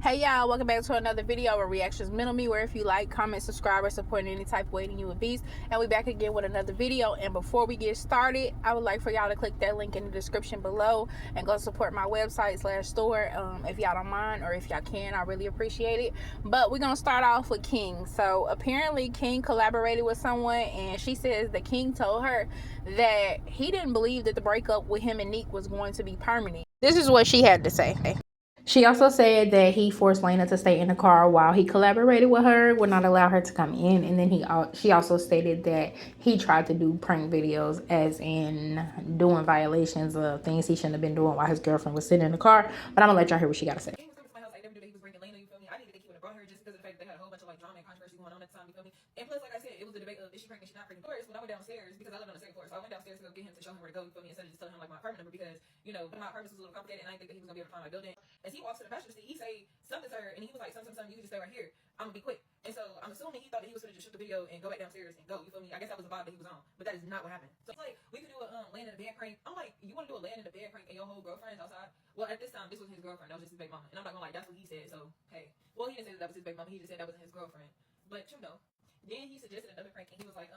Hey y'all, welcome back to another video of Reactions Middle Me, where if you like, comment, subscribe, or support in any type of way, then you a beast. And we back again with another video. And before we get started, I would like for y'all to click that link in the description below and go support my website /store if y'all don't mind, or if y'all can. I really appreciate it. But we're gonna start off with King. So apparently King collaborated with someone, and she says that King told her that he didn't believe that the breakup with him and Nique was going to be permanent. This is what she had to say. She also said that he forced Lena to stay in the car while he collaborated with her, would not allow her to come in. And then she also stated that he tried to do prank videos, as in doing violations of things he shouldn't have been doing while his girlfriend was sitting in the car. But I'm gonna let y'all hear what she gotta say. And plus, like I said, it was a debate of is she pregnant, is she not pregnant. First, when I went downstairs, because I live on the second floor, so I went downstairs to go get him to show him where to go, you feel me, instead of just telling him like my apartment number, because, you know, my apartment was a little complicated, and I didn't think that he was gonna be able to find my building. As he walks to the passenger seat, he say something to her, and he was like, something, you can just stay right here. I'm gonna be quick. And so I'm assuming he thought that he was gonna just shoot the video and go back downstairs and go, you feel me? I guess that was the vibe that he was on, but that is not what happened. So it's like, we could do a land in the bed prank. I'm like, you wanna do a land in the bed prank and your whole girlfriend's outside? Well, at this time, this was his girlfriend. That was just his baby mama. And I'm not gonna lie, that's what he said. So hey, well, he didn't say that was his baby mama. He just said that wasn't his girlfriend. But you know. Then he suggested another prank, and he was like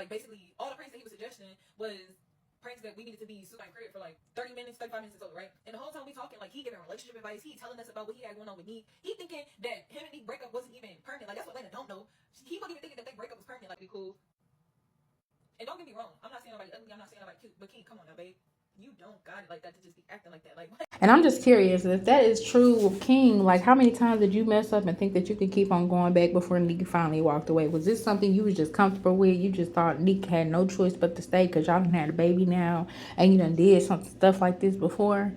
basically all the pranks that he was suggesting was pranks that we needed to be super crib for like 30 minutes, 35 minutes or so, right? And the whole time we talking, like, he giving relationship advice, he telling us about what he had going on with Nique. He thinking that him and Nique breakup wasn't even permanent. Like, that's what Lena don't know. He wasn't even thinking that their breakup was permanent. Like, be cool. And don't get me wrong, I'm not saying nobody ugly, I'm not saying nobody cute, but King, come on now, babe. You don't got it like that to just be acting like that. Like, what? And I'm just curious, if that is true with King, like, how many times did you mess up and think that you could keep on going back before Nique finally walked away? Was this something you was just comfortable with? You just thought Nique had no choice but to stay because y'all done had a baby now and you done did some stuff like this before?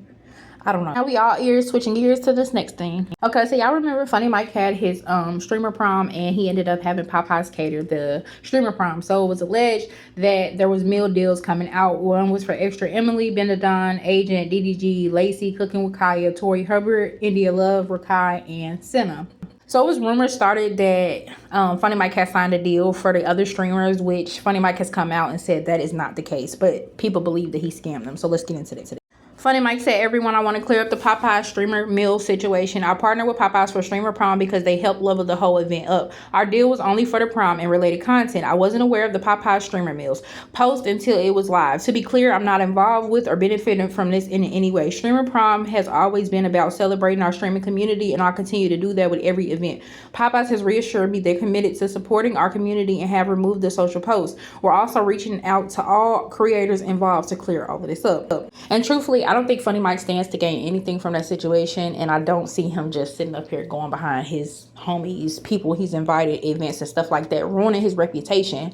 I don't know. Now we all ears, switching gears to this next thing. Okay, so y'all remember Funnymike had his streamer prom, and he ended up having Popeyes cater the streamer prom. So it was alleged that there was meal deals coming out. One was for Extra Emily, Benadon, Agent, DDG, Lacey, Cooking with Kaya, Tori Hubbard, India Love, Rakai, and Senna. So it was rumors started that Funnymike has signed a deal for the other streamers, which Funnymike has come out and said that is not the case. But people believe that he scammed them. So let's get into this. Funnymike said, everyone, I want to clear up the Popeyes streamer meal situation. I partnered with Popeyes for streamer prom because they helped level the whole event up. Our deal was only for the prom and related content. I wasn't aware of the Popeyes streamer meals post until it was live. To be clear, I'm not involved with or benefiting from this in any way. Streamer prom has always been about celebrating our streaming community, and I'll continue to do that with every event. Popeyes has reassured me they're committed to supporting our community and have removed the social posts. We're also reaching out to all creators involved to clear all of this up. And truthfully, I don't think Funnymike stands to gain anything from that situation, and I don't see him just sitting up here going behind his homies, people he's invited, events and stuff like that, ruining his reputation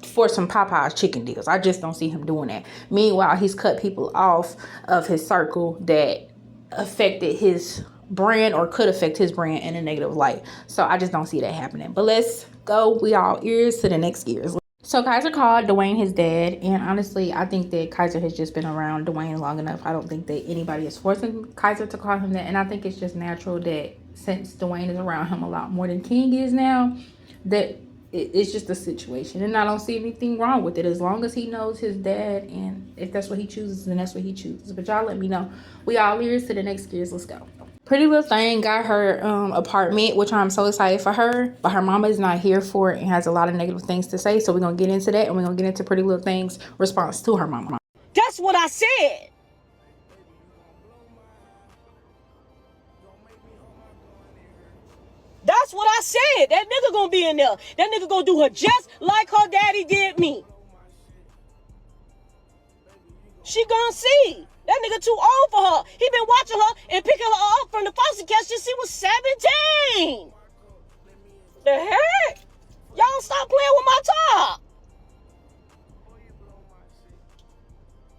for some Popeyes chicken deals. I just don't see him doing that. Meanwhile, he's cut people off of his circle that affected his brand or could affect his brand in a negative light. So I just don't see that happening. But let's go, we all ears, to the next gears. So Kaiser called Dwayne his dad, and honestly, I think that Kaiser has just been around Dwayne long enough. I don't think that anybody is forcing Kaiser to call him that, and I think it's just natural that since Dwayne is around him a lot more than King is now, that it's just a situation, and I don't see anything wrong with it as long as he knows his dad, and if that's what he chooses, then that's what he chooses. But y'all let me know. We all ears to the next gears. Let's go. Pretty Little Thing got her apartment, which I'm so excited for her, but her mama is not here for it and has a lot of negative things to say. So we're going to get into that, and we're going to get into Pretty Little Thing's response to her mama. That's what I said. That's what I said. That nigga gonna be in there. That nigga gonna do her just like her daddy did me. She gonna see. That nigga too old for her. He been watching her and picking her up from the foster care since she was 17. The heck? Y'all stop playing with my top.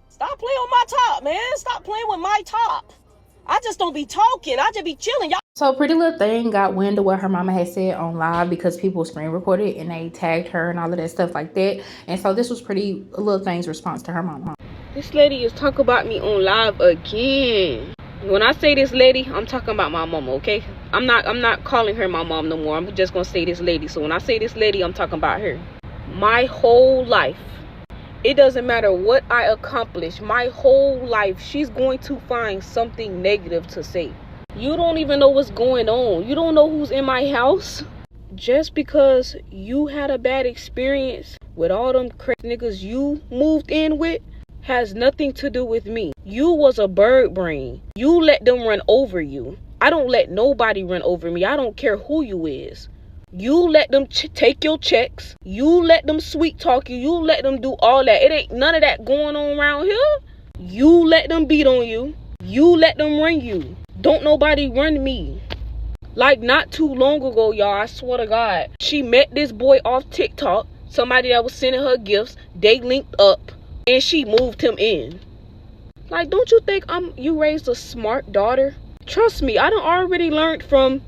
Stop playing with my top, man. Stop playing with my top. I just don't be talking. I just be chilling. Y'all. So Pretty Little Thing got wind of what her mama had said on live because people screen recorded and they tagged her and all of that stuff like that. And so this was Pretty Little Thing's response to her mama. This lady is talking about me on live again. When I say this lady, I'm talking about my mama, okay? I'm not calling her my mom no more. I'm just gonna say this lady. So when I say this lady, I'm talking about her. My whole life, it doesn't matter what I accomplish, my whole life, she's going to find something negative to say. You don't even know what's going on. You don't know who's in my house. Just because you had a bad experience with all them crazy niggas you moved in with has nothing to do with me. You was a bird brain. You let them run over you. I don't let nobody run over me. I don't care who you is. You let them take your checks. You let them sweet talk you. You let them do all that. It ain't none of that going on around here. You let them beat on you. You let them run you. Don't nobody run me. Like not too long ago, y'all, I swear to God, she met this boy off TikTok. Somebody that was sending her gifts. They linked up and she moved him in. Like, don't you think you raised a smart daughter? Trust me, I done already learned from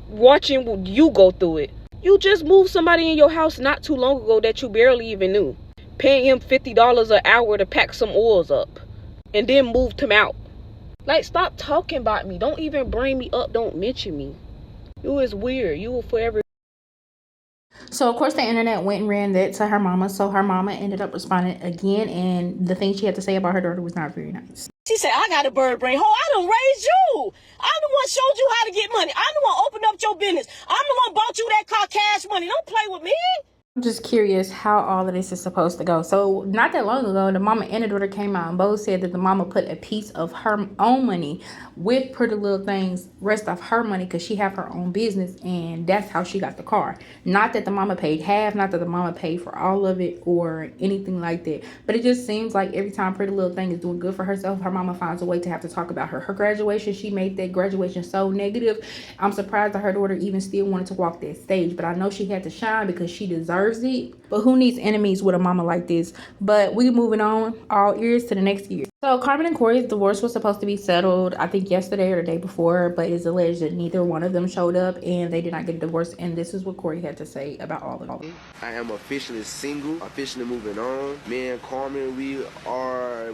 watching you go through it. You just moved somebody in your house not too long ago that you barely even knew, paying him $50 an hour to pack some oils up, and then moved him out. Like, stop talking about me. Don't even bring me up. Don't mention me. You is weird. You will forever. So, of course, the internet went and ran that to her mama. So her mama ended up responding again. And the thing she had to say about her daughter was not very nice. She said, I got a bird brain. Ho, I done raised you. I'm the one showed you how to get money. I'm the one opened up your business. I'm the one bought you that car cash money. Don't play with me. I'm just curious how all of this is supposed to go. So not that long ago, the mama and the daughter came out and both said that the mama put a piece of her own money with Pretty Little Thing's rest of her money because she have her own business, and that's how she got the car. Not that the mama paid half, not that the mama paid for all of it or anything like that. But it just seems like every time Pretty Little Thing is doing good for herself, her mama finds a way to have to talk about her. Her graduation, she made that graduation so negative. I'm surprised that her daughter even still wanted to walk that stage. But I know she had to shine because she deserves it. But who needs enemies with a mama like this? But we moving on, all ears to the next year. So Carmen and Corey's divorce was supposed to be settled, I think yesterday or the day before, but it's alleged that neither one of them showed up and they did not get a divorce. And this is what Corey had to say about all of it. I am officially single, officially moving on. Me and Carmen, we are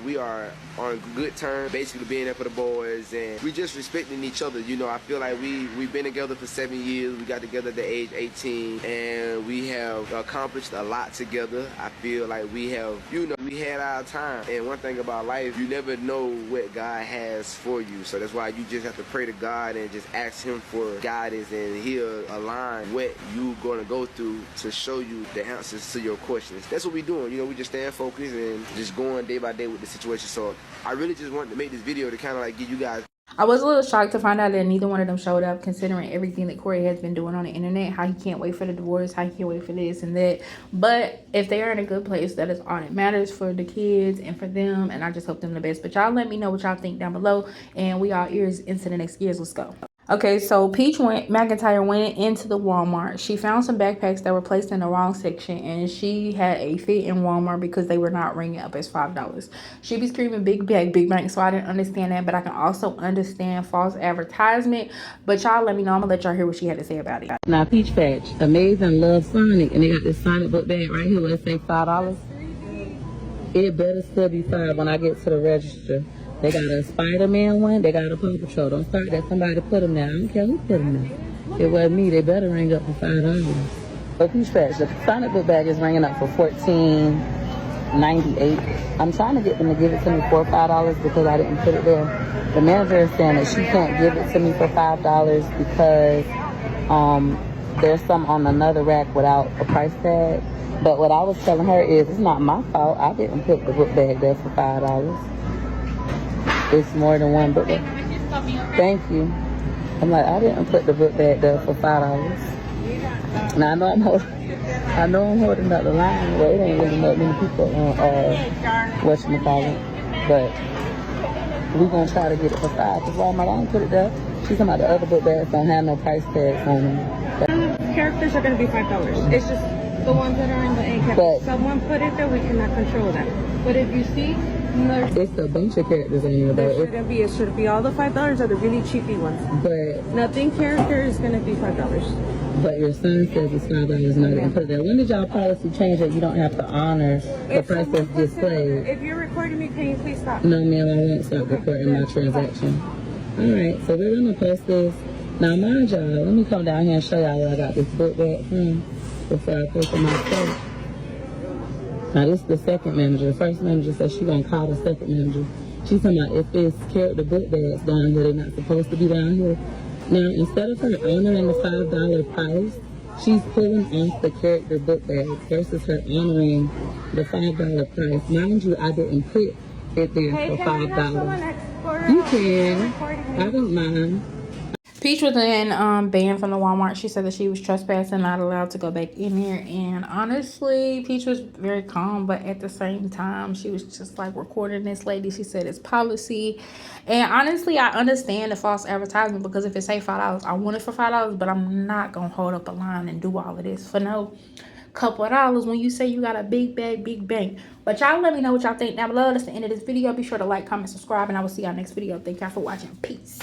on good terms, basically being there for the boys, and we just respecting each other. You know, I feel like we've been together for 7 years. We got together at the age 18, and we have accomplished a lot together. I feel like we have, you know, we had our time. And one thing about life, you never know what God has for you. So that's why you just have to pray to God and just ask him for guidance, and he'll align what you gonna go through to show you the answers to your questions. That's what we're doing. You know, we just staying focused and just going day by day with the situation. So I really just wanted to make this video to kind of like give you guys. I was a little shocked to find out that neither one of them showed up, considering everything that Corey has been doing on the internet, how he can't wait for the divorce, how he can't wait for this and that. But if they are in a good place, that is all that matters for the kids and for them, and I just hope them the best. But y'all let me know what y'all think down below, and we all ears into the next years. Let's go. Okay, so Peach McIntyre went into the Walmart. She found some backpacks that were placed in the wrong section, and she had a fit in Walmart because they were not ringing up as $5. She be screaming big bag, so I didn't understand that, but I can also understand false advertisement. But y'all let me know. I'm gonna let y'all hear what she had to say about it. Now, Peach Patch, amazing, love Sonic, and they got this Sonic book bag right here where it say $5. It better still be $5 when I get to the register. They got a Spider-Man one. They got a Paw Patrol. Don't start that somebody put them there. I don't care who put them there. It wasn't me. They better ring up for $5. But Peach Patch, the Sonic book bag is ringing up for $14.98. I'm trying to get them to give it to me for $5 because I didn't put it there. The manager is saying that she can't give it to me for $5 because there's some on another rack without a price tag. But what I was telling her is it's not my fault. I didn't put the book bag there for $5. It's more than one book bag. Thank you. I'm like, I didn't put the book bag there for $5. Now I know I'm holding up the line. Well, it ain't really that many people on whatchamacallit, but we're gonna try to get it for $5. Because Walmart, I don't put it there. She's talking about the other book bags don't have no price tags on them. Characters are going to be $5. It's just the ones that are in the end cap. Someone put it there, we cannot control that. But if you see, it's a bunch of characters in here. There should be all the $5 are the really cheapy ones. But nothing character is going to be $5. But your son says it's $5 and I didn't put that. When did y'all policy change that you don't have to honor the price that's displayed? If you're recording me, can you please stop? No, ma'am, I won't stop recording my transaction. Alright, so we're gonna post this. Now mind y'all, let me come down here and show y'all where I got this book back from before I post it myself. Now this is the second manager. The first manager said she gonna call the second manager She's talking about if it's character book bags down here, they're not supposed to be down here. Now, instead of her honoring the $5 price, she's pulling off the character book bags versus her honoring the $5 price. Mind you, I didn't put it there for $5. You can. I don't mind. Peach was then banned from the Walmart. She said that she was trespassing, not allowed to go back in there. And honestly, Peach was very calm, but at the same time, she was just like recording this lady. She said it's policy. And honestly, I understand the false advertisement, because if it say $5, I want it for $5, but I'm not gonna hold up a line and do all of this for no couple of dollars when you say you got a big bag, big bank. But y'all let me know what y'all think down below. That's the end of this video. Be sure to like, comment, subscribe, and I will see y'all next video. Thank y'all for watching. Peace.